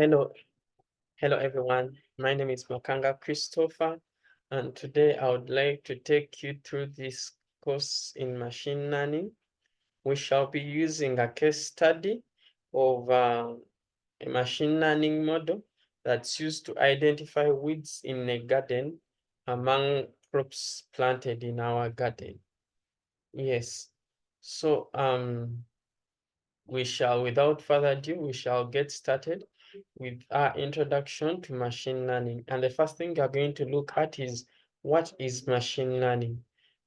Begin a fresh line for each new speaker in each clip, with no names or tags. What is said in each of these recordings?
Hello, hello everyone. My name is Makanga Christopher, and today I would like to take you through this course in machine learning. We shall be using a case study of a machine learning model that's used to identify weeds in a garden among crops planted in our garden. Yes. So without further ado, we shall get started with our introduction to machine learning. And the first thing we are going to look at is what is machine learning?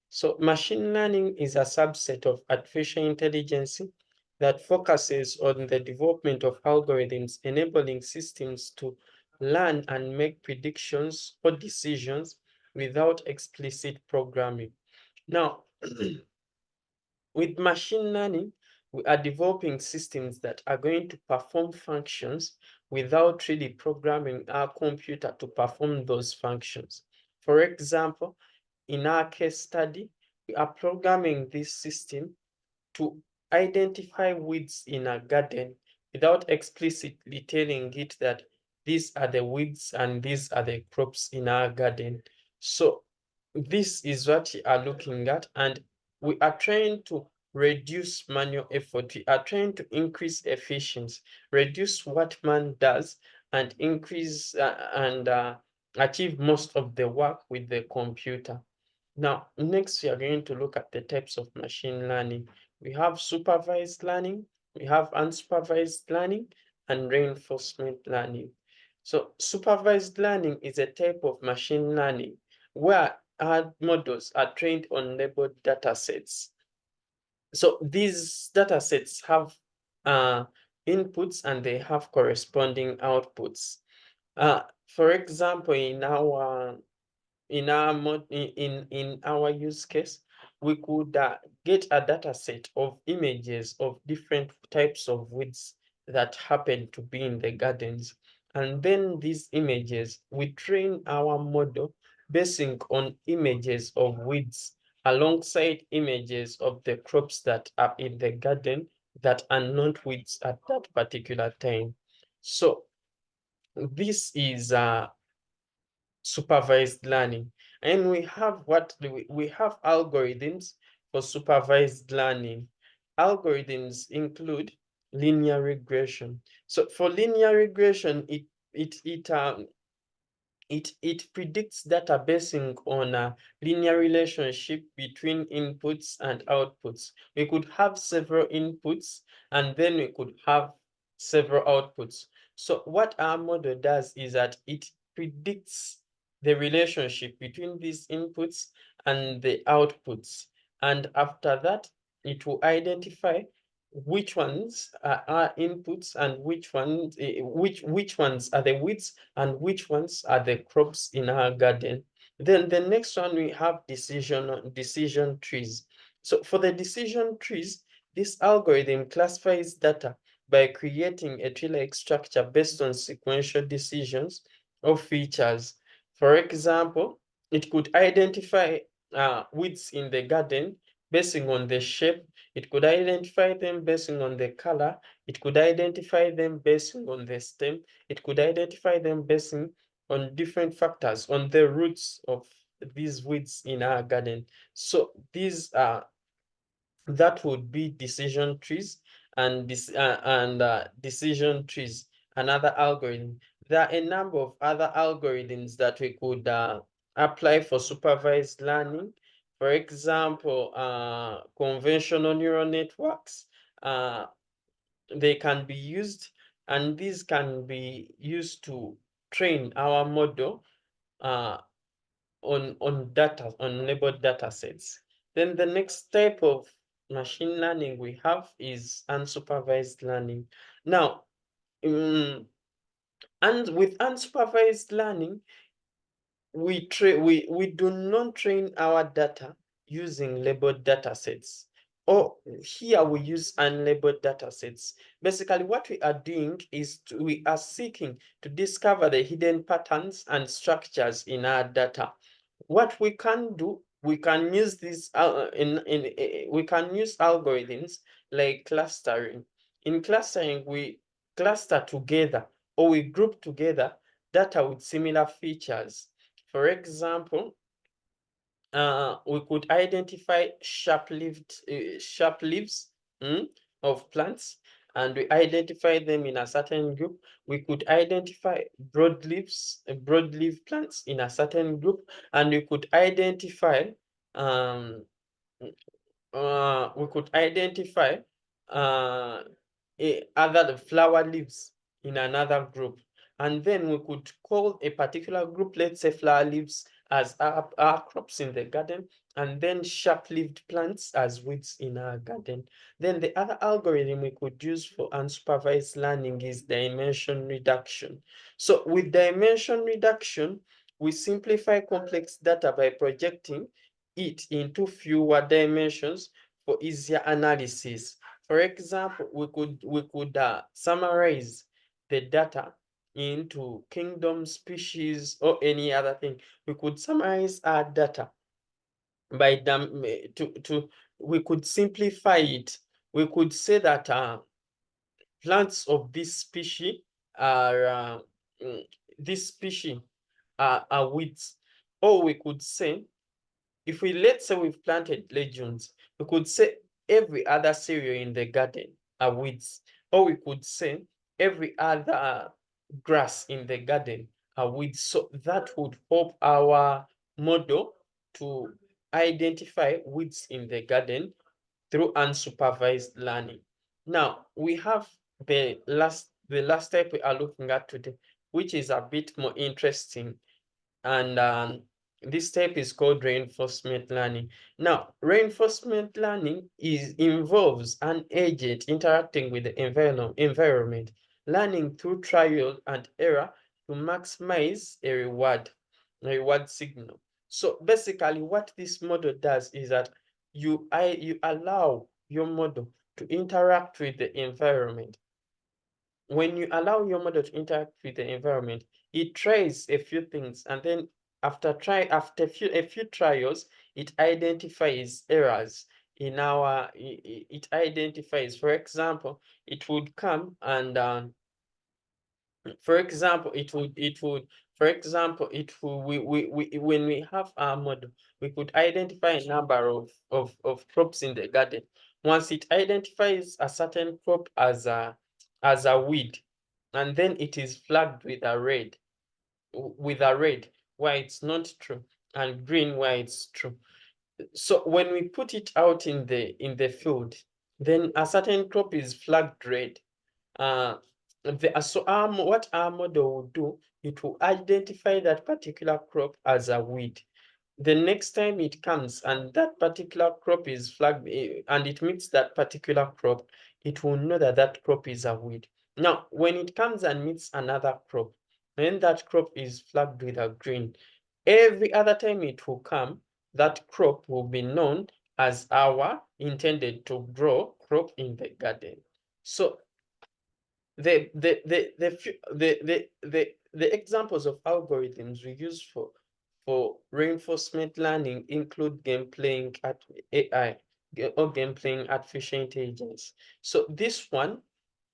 So machine learning is a subset of artificial intelligence that focuses on the development of algorithms enabling systems to learn and make predictions or decisions without explicit programming. Now, with machine learning, we are developing systems that are going to perform functions without really programming our computer to perform those functions. For example, in our case study, we are programming this system to identify weeds in a garden without explicitly telling it that these are the weeds and these are the crops in our garden. So this is what we are looking at, and we are trying to reduce manual effort. We are trying to increase efficiency, reduce what man does, and increase and achieve most of the work with the computer. Now, next we are going to look at the types of machine learning. We have supervised learning, we have unsupervised learning, and reinforcement learning. So supervised learning is a type of machine learning where our models are trained on labeled data sets. So these data sets have inputs and they have corresponding outputs. For example, in our use case, we could get a data set of images of different types of weeds that happen to be in the gardens. And then these images, we train our model basing on images of weeds alongside images of the crops that are in the garden that are not weeds at that particular time. So this is supervised learning. And we have we have algorithms for supervised learning. Algorithms include linear regression. So for linear regression, it predicts data basing on a linear relationship between inputs and outputs. We could have several inputs and then we could have several outputs. So what our model does is that it predicts the relationship between these inputs and the outputs. And after that, it will identify which ones are our inputs and which ones are the weeds and which ones are the crops in our garden. Then the next one, we have decision trees. So for the decision trees, this algorithm classifies data by creating a tree-like structure based on sequential decisions of features. For example, it could identify weeds in the garden basing on the shape. It could identify them basing on the color. It could identify them basing on the stem. It could identify them basing on different factors, on the roots of these weeds in our garden. So these are that would be decision trees and decision trees, another algorithm. There are a number of other algorithms that we could apply for supervised learning. For example, conventional neural networks, uh, they can be used, and these can be used to train our model uh, on labeled data sets. Then the next type of machine learning we have is unsupervised learning. Now, and with unsupervised learning, we do not train our data using labeled data sets. Or here we use unlabeled data sets. Basically, what we are doing is we are seeking to discover the hidden patterns and structures in our data. What we can do, we can use this we can use algorithms like clustering. In clustering, we cluster together or we group together data with similar features. For example, we could identify sharp leaves of plants, and we identify them in a certain group. We could identify broadleaf plants in a certain group, and we could identify um, uh, other flower leaves in another group. And then we could call a particular group, let's say flower leaves, as our crops in the garden, and then sharp-leaved plants as weeds in our garden. Then the other algorithm we could use for unsupervised learning is dimension reduction. So with dimension reduction, we simplify complex data by projecting it into fewer dimensions for easier analysis. For example, we could summarize the data into kingdom, species, or any other thing. We could summarize our data by them we could simplify it. We could say that plants of this species are mm, this species are weeds, or we could say, if let's say we've planted legumes, we could say every other cereal in the garden are weeds, or we could say every other grass in the garden are weeds. So that would help our model to identify weeds in the garden through unsupervised learning. Now we have the last type we are looking at today, which is a bit more interesting, and this type is called reinforcement learning. Now, reinforcement learning involves an agent interacting with the environment, learning through trial and error to maximize a reward signal. So basically, what this model does is that you allow your model to interact with the environment. When you allow your model to interact with the environment, it tries a few things, and then after a few trials, it identifies errors in it identifies, for example, it would come and for example, when we have our model, we could identify a number of crops in the garden. Once it identifies a certain crop as a weed, and then it is flagged with a red, where it's not true, and green where it's true. So when we put it out in the field, then a certain crop is flagged red. What our model will do, it will identify that particular crop as a weed. The next time it comes and that particular crop is flagged and it meets that particular crop, it will know that that crop is a weed. Now, when it comes and meets another crop, when that crop is flagged with a green, every other time it will come, that crop will be known as our intended to grow crop in the garden. So the examples of algorithms we use for reinforcement learning include game playing at AI or game playing artificial intelligence. So this one,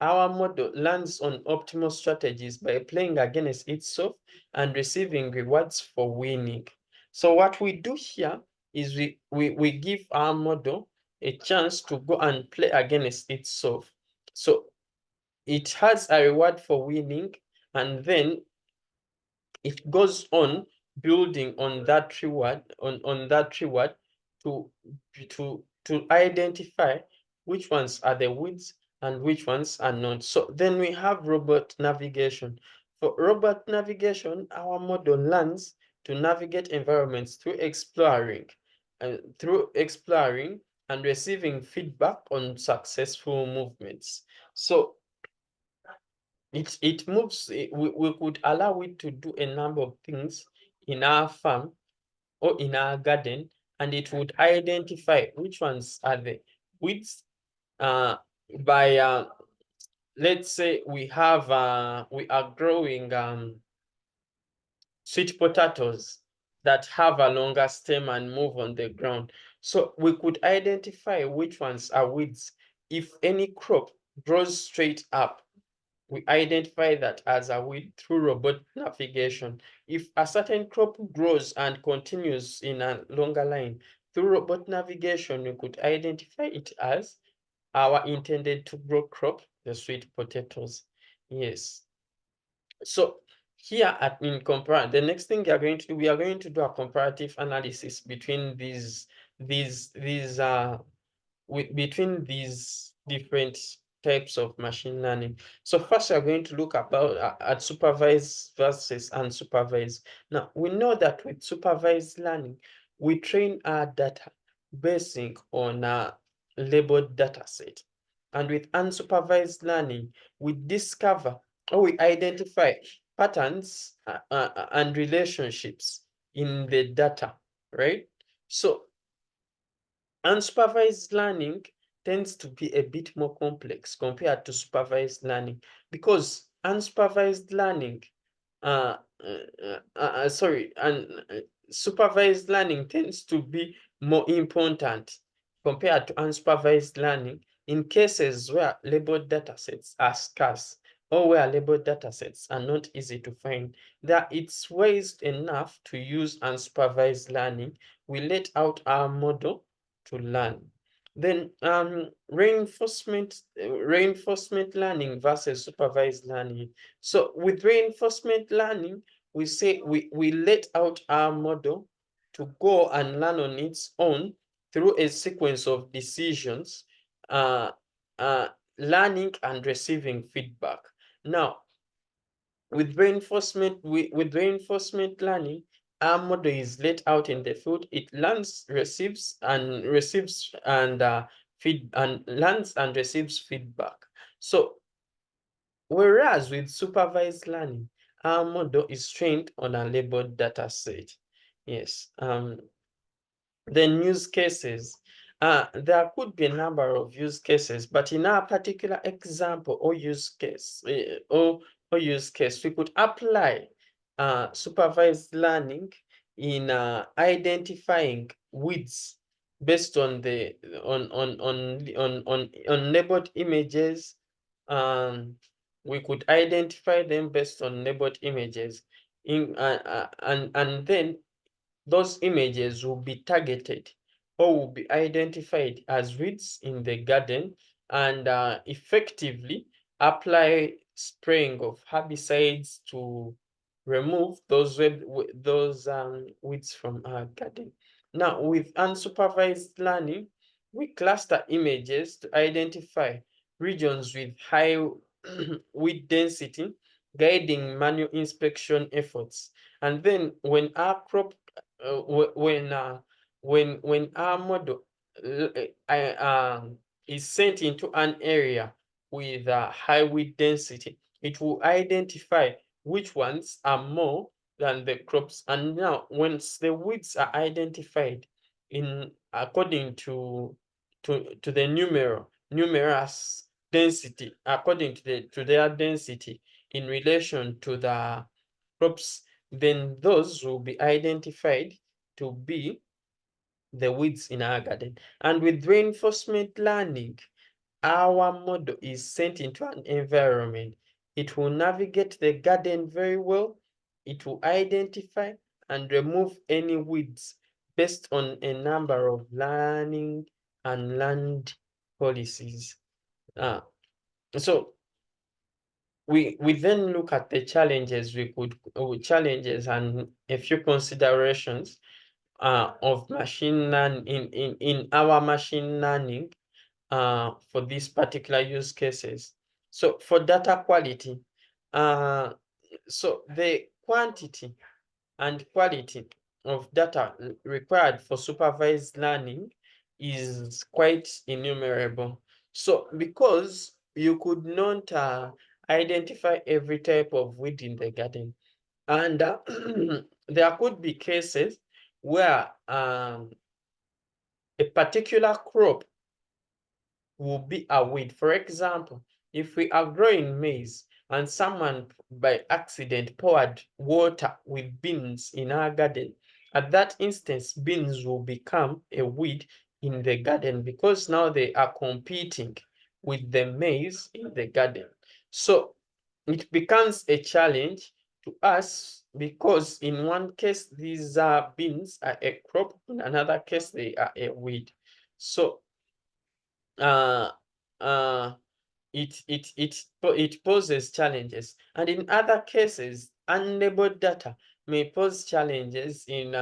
our model learns on optimal strategies by playing against itself and receiving rewards for winning. So what we do here is we give our model a chance to go and play against itself. So it has a reward for winning, and then it goes on building on that reward to identify which ones are the weeds and which ones are not. So then we have robot navigation. For robot navigation, our model learns to navigate environments through exploring and receiving feedback on successful movements. So we could allow it to do a number of things in our farm or in our garden, and it would identify which ones are the weeds by let's say we are growing sweet potatoes that have a longer stem and move on the ground. So we could identify which ones are weeds if any crop grows straight up. we identify that as a weed through robot navigation. If a certain crop grows and continues in a longer line, through robot navigation, we could identify it as our intended to grow crop, the sweet potatoes. Yes. So here in compare, the next thing we are going to do, we are going to do a comparative analysis between between these different types of machine learning. So first, we are going to look at supervised versus unsupervised. Now, we know that with supervised learning, we train our data basing on a labeled data set. And with unsupervised learning, we discover or we identify patterns and relationships in the data, right? So unsupervised learning tends to be a bit more complex compared to supervised learning, because unsupervised learning, uh, sorry, and supervised learning tends to be more important compared to unsupervised learning in cases where labeled datasets are scarce or where labeled datasets are not easy to find. That it's ways enough to use unsupervised learning. We let out our model to learn. Then reinforcement learning versus supervised learning. So with reinforcement learning, we say we let out our model to go and learn on its own through a sequence of decisions, uh, uh, learning and receiving feedback. Now, with reinforcement learning, our model is laid out in the field. It learns, receives and learns and receives feedback. So whereas with supervised learning, our model is trained on a labeled data set. Yes. Then use cases. There could be a number of use cases, but in our particular example or use case, we could apply supervised learning in identifying weeds based on the on labeled images. We could identify them based on labeled images and then those images will be targeted or will be identified as weeds in the garden, and effectively apply spraying of herbicides to remove those weeds from our garden. Now, with unsupervised learning, we cluster images to identify regions with high weed density, guiding manual inspection efforts. And then when our crop when our model is sent into an area with a high weed density, it will identify which ones are more than the crops. And now, once the weeds are identified in according to the numerous density, according to their density in relation to the crops, then those will be identified to be the weeds in our garden. And with reinforcement learning, our model is sent into an environment. It will navigate the garden very well. It will identify and remove any weeds based on a number of learning and land policies. So we then look at the challenges challenges and a few considerations of machine learning in our machine learning for these particular use cases. So for data quality, so the quantity and quality of data required for supervised learning is quite innumerable. So because you could not identify every type of weed in the garden, and there could be cases where a particular crop will be a weed. For example, if we are growing maize and someone by accident poured water with beans in our garden, at that instance, beans will become a weed in the garden because now they are competing with the maize in the garden. So it becomes a challenge to us because in one case these beans are a crop, in another case they are a weed. So uh, uh, it poses challenges, and in other cases unlabeled data may pose challenges in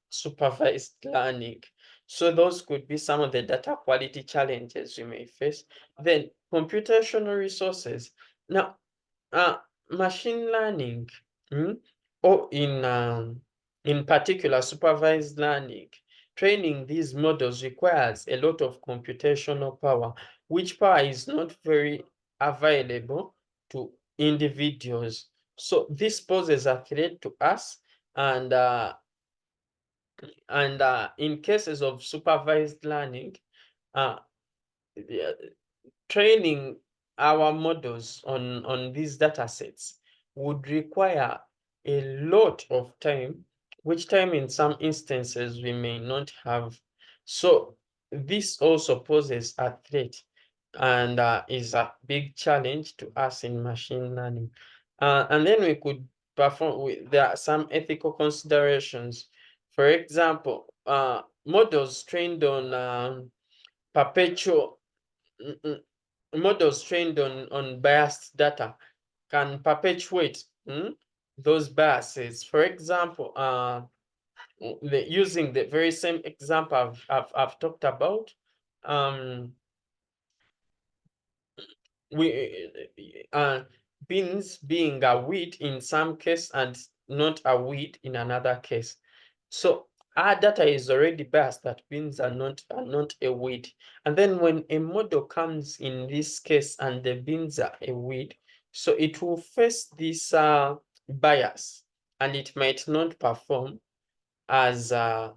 supervised learning. So those could be some of the data quality challenges we may face. Then computational resources. Now uh, machine learning, mm, or in particular supervised learning, training these models requires a lot of computational power, which power is not very available to individuals. So this poses a threat to us, and in cases of supervised learning, uh, training our models on these data sets would require a lot of time, which time in some instances we may not have. So this also poses a threat, and is a big challenge to us in machine learning. And then we could there are some ethical considerations. For example, models trained on perpetual mm, mm, models trained on biased data can perpetuate those biases. For example, using the very same example I've talked about, um, we beans being a weed in some case and not a weed in another case. So our data is already biased that beans are not a weed. And then when a model comes in this case and the beans are a weed, so it will face this bias, and it might not perform as to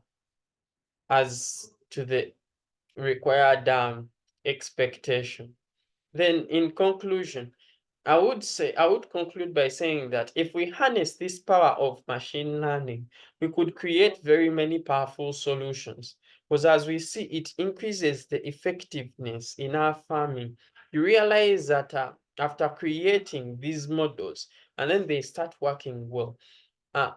the required expectation. Then in conclusion, I would conclude by saying that if we harness this power of machine learning, we could create very many powerful solutions. Because as we see, it increases the effectiveness in our farming. You realize that after creating these models, and then they start working well, uh,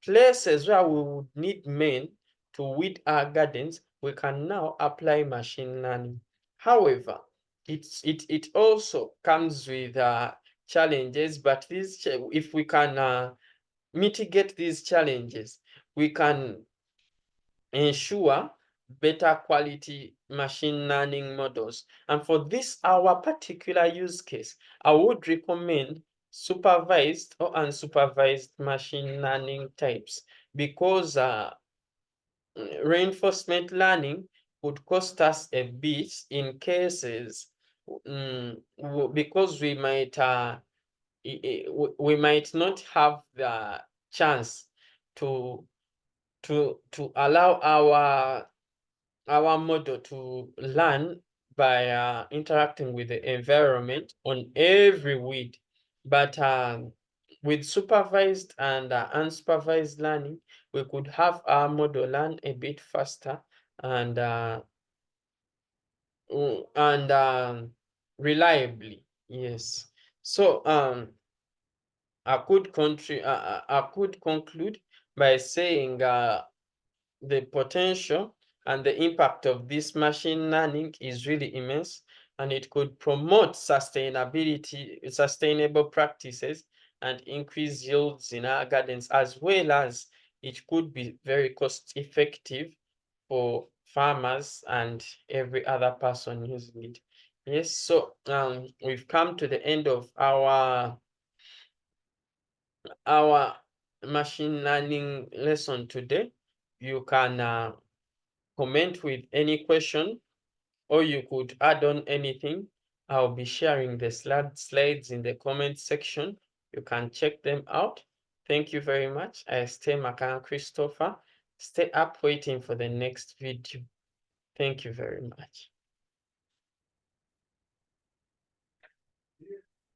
places where we would need men to weed our gardens, we can now apply machine learning. However, it also comes with challenges, but if we can mitigate these challenges, we can ensure better quality machine learning models. And for this, our particular use case, I would recommend supervised or unsupervised machine learning types, because reinforcement learning would cost us a bit in cases because we might not have the chance to allow our model to learn by interacting with the environment on every weed. But with supervised and unsupervised learning, we could have our model learn a bit faster and reliably. Yes. So I could conclude by saying the potential and the impact of this machine learning is really immense, and it could promote sustainable practices and increase yields in our gardens, as well as it could be very cost effective for farmers and every other person using it. Yes, so we've come to the end of our machine learning lesson today. You can comment with any question, or you could add on anything. I'll be sharing the slides in the comment section. You can check them out. Thank you very much. I stay Makan Christopher. Stay up waiting for the next video. Thank you very much.